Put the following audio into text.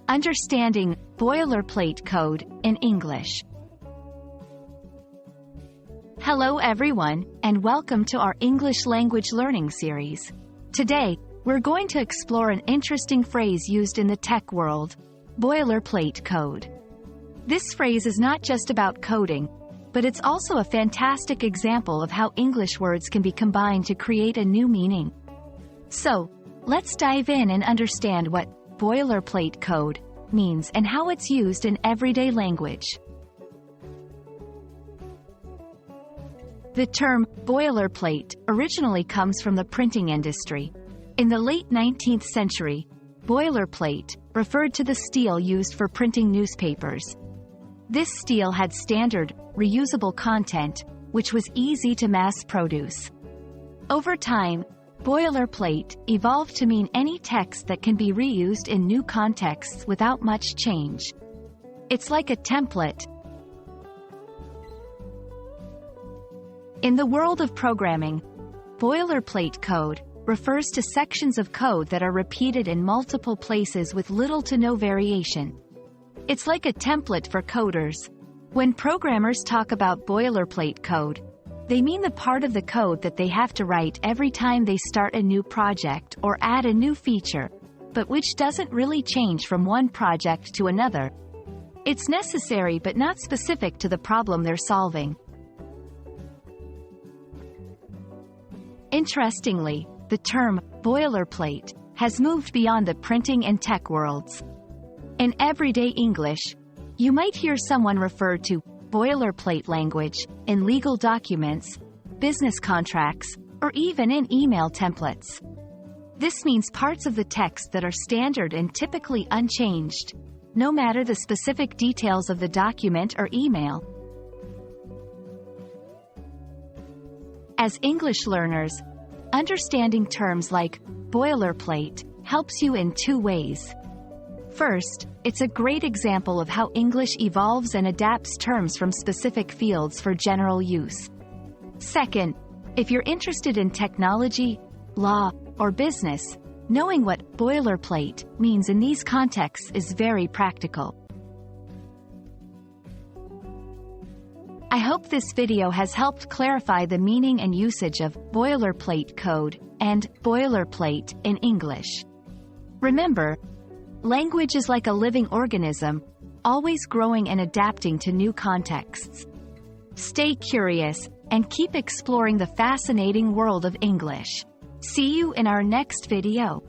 Understanding Boilerplate Code in English. Hello everyone, and welcome to our English language learning series. Today, we're going to explore an interesting phrase used in the tech world, boilerplate code. This phrase is not just about coding, but it's also a fantastic example of how English words can be combined to create a new meaning. So, let's dive in and understand what boilerplate code means and how it's used in everyday language. The term boilerplate originally comes from the printing industry. In the late 19th century, boilerplate referred to the steel used for printing newspapers. This steel had standard, reusable content, which was easy to mass produce. Over time, boilerplate evolved to mean any text that can be reused in new contexts without much change. It's like a template. In the world of programming, boilerplate code refers to sections of code that are repeated in multiple places with little to no variation. It's like a template for coders. When programmers talk about boilerplate code, they mean the part of the code that they have to write every time they start a new project or add a new feature, but which doesn't really change from one project to another. It's necessary but not specific to the problem they're solving. Interestingly, the term boilerplate has moved beyond the printing and tech worlds. In everyday English, you might hear someone refer to boilerplate language in legal documents, business contracts, or even in email templates. This means parts of the text that are standard and typically unchanged, no matter the specific details of the document or email. As English learners, understanding terms like boilerplate helps you in two ways. First, it's a great example of how English evolves and adapts terms from specific fields for general use. Second, if you're interested in technology, law, or business, knowing what boilerplate means in these contexts is very practical. I hope this video has helped clarify the meaning and usage of boilerplate code and boilerplate in English. Remember, language is like a living organism, always growing and adapting to new contexts. Stay curious and keep exploring the fascinating world of English. See you in our next video.